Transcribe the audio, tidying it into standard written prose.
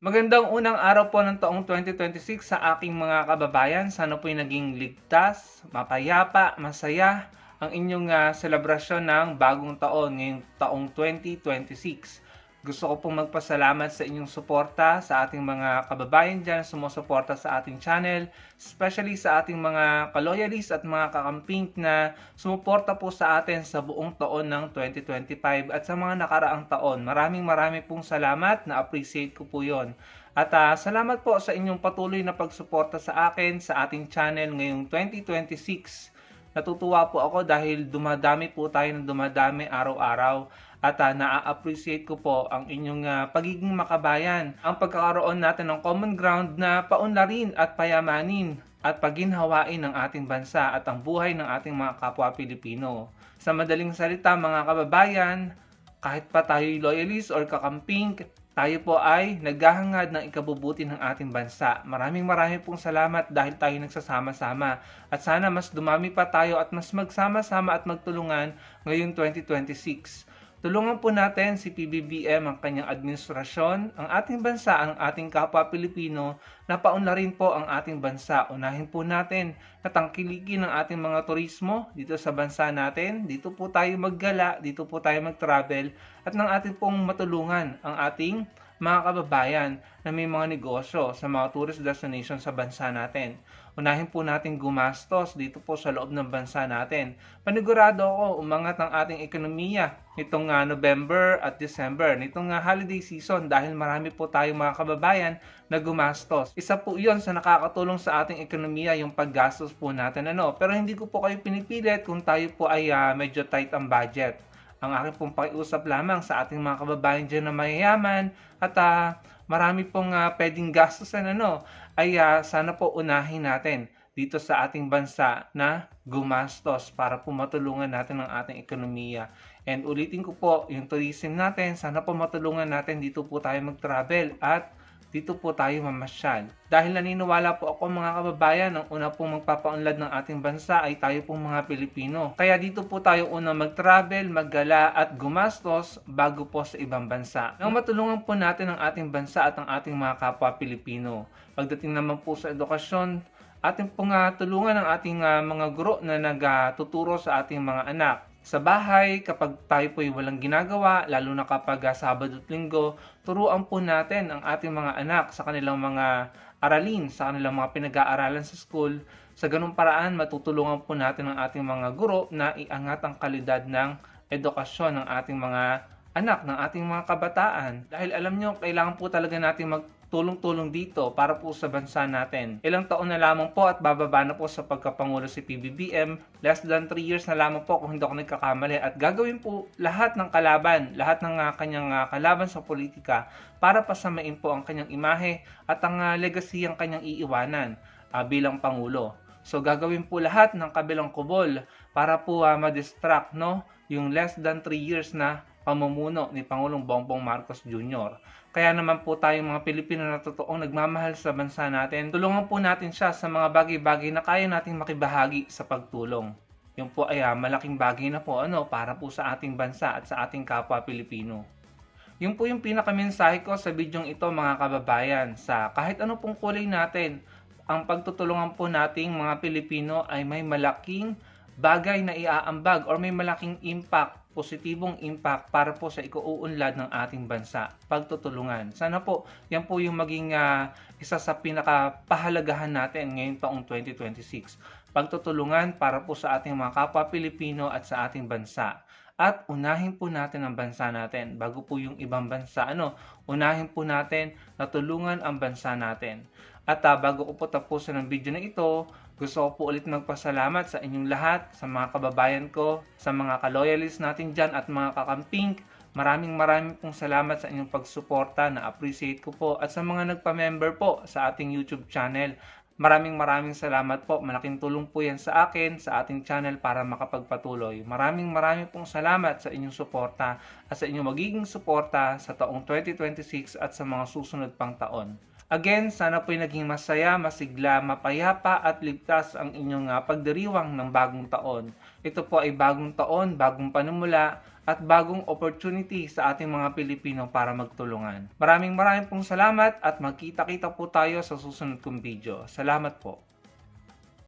Magandang unang araw po ng taong 2026 sa aking mga kababayan. Sana po'y naging ligtas, mapayapa, masaya ang inyong selebrasyon ng bagong taon ngayong taong 2026. Gusto ko pong magpasalamat sa inyong suporta sa ating mga kababayan dyan na sumusuporta sa ating channel, especially sa ating mga kaloyalis at mga kakamping na sumuporta po sa atin sa buong taon ng 2025 at sa mga nakaraang taon. Maraming pong salamat, na-appreciate ko po yon. At salamat po sa inyong patuloy na pagsuporta sa akin sa ating channel ngayong 2026. Natutuwa po ako dahil dumadami po tayo ng dumadami araw-araw at naa-appreciate ko po ang inyong pagiging makabayan, ang pagkakaroon natin ng common ground na paunlarin at payamanin at paginhawain ng ating bansa at ang buhay ng ating mga kapwa Pilipino. Sa madaling salita mga kababayan, kahit pa tayo'y loyalist or kakamping, tayo po ay naghahangad ng ikabubuti ng ating bansa. Maraming pong salamat dahil tayo nagsasama-sama. At sana mas dumami pa tayo at mas magsama-sama at magtulungan ngayong 2026. Tulungan po natin si PBBM, ang kanyang administrasyon, ang ating bansa, ang ating kapwa Pilipino na paunlarin po ang ating bansa. Unahin po natin na tangkilikin ang ating mga turismo dito sa bansa natin. Dito po tayo maggala, dito po tayo mag-travel at ng ating pong matulungan ang ating mga kababayan na may mga negosyo sa mga tourist destination sa bansa natin. Unahin po natin gumastos dito po sa loob ng bansa natin. Panigurado ako umangat ang ating ekonomiya nitong November at December, nitong holiday season dahil marami po tayong mga kababayan na gumastos. Isa po iyon sa nakakatulong sa ating ekonomiya yung paggastos po natin. Pero hindi ko po kayo pinipilit kung tayo po ay medyo tight ang budget. Ang aking pong pakiusap lamang sa ating mga kababayan dyan na mayayaman at marami pong pwedeng gastusin ay sana po unahin natin dito sa ating bansa na gumastos para po matulungan natin ang ating ekonomiya. And ulitin ko po, yung tourism natin, sana po matulungan natin dito po tayo mag-travel at dito po tayo mamasyal. Dahil naniniwala po ako mga kababayan, ang una pong magpapaunlad ng ating bansa ay tayo pong mga Pilipino. Kaya dito po tayo una mag-travel, maggala at gumastos bago po sa ibang bansa. Nang matulungan po natin ang ating bansa at ang ating mga kapwa Pilipino. Pagdating naman po sa edukasyon, ating pong tulungan ang ating mga guro na nagtuturo sa ating mga anak. Sa bahay, kapag tayo po'y walang ginagawa, lalo na kapag Sabado at Linggo, turuan po natin ang ating mga anak sa kanilang mga aralin, sa kanilang mga pinag-aaralan sa school. Sa ganung paraan, matutulungan po natin ang ating mga guro na iangat ang kalidad ng edukasyon ng ating mga anak, ng ating mga kabataan. Dahil alam nyo, kailangan po talaga natin magtulong-tulong dito para po sa bansa natin. Ilang taon na lamang po at bababa na po sa pagkapangulo si PBBM. Less than 3 years na lamang po kung hindi ako nagkakamali. At gagawin po lahat ng kalaban, lahat ng kanyang kalaban sa politika para pasamain po ang kanyang imahe at ang legacy ang kanyang iiwanan bilang Pangulo. So gagawin po lahat ng kabilang kubol para po ma-distract yung less than 3 years na pamumuno ni Pangulong Bongbong Marcos Jr. Kaya naman po tayong mga Pilipino na totoong nagmamahal sa bansa natin, tulungan po natin siya sa mga bagay-bagay na kaya nating makibahagi sa pagtulong. Yung po ay malaking bagay na po para po sa ating bansa at sa ating kapwa Pilipino. Yun po yung pinakamensahe ko sa bidyong ito mga kababayan. Sa kahit ano pong kulay natin, ang pagtutulungan po nating mga Pilipino ay may malaking bagay na iaambag or may malaking impact, positibong impact para po sa ikuuunlad ng ating bansa, pagtutulungan. Sana po, yan po yung maging isa sa pinakapahalagahan natin ngayong taong 2026. Pagtutulungan para po sa ating mga kapwa Pilipino at sa ating bansa. At unahin po natin ang bansa natin bago po yung ibang bansa. Unahin po natin na tulungan ang bansa natin. At bago ko po tapusin ang video na ito, gusto ko po ulit magpasalamat sa inyong lahat, sa mga kababayan ko, sa mga kaloyalis natin dyan at mga kakamping. Maraming pong salamat sa inyong pagsuporta, na-appreciate ko po. At sa mga nagpa-member po sa ating YouTube channel, maraming salamat po. Malaking tulong po yan sa akin, sa ating channel para makapagpatuloy. Maraming pong salamat sa inyong suporta at sa inyong magiging suporta sa taong 2026 at sa mga susunod pang taon. Again, sana po'y naging masaya, masigla, mapayapa at ligtas ang inyong pagdiriwang ng bagong taon. Ito po ay bagong taon, bagong panimula at bagong opportunity sa ating mga Pilipino para magtulungan. Maraming pong salamat at magkita-kita po tayo sa susunod kong video. Salamat po.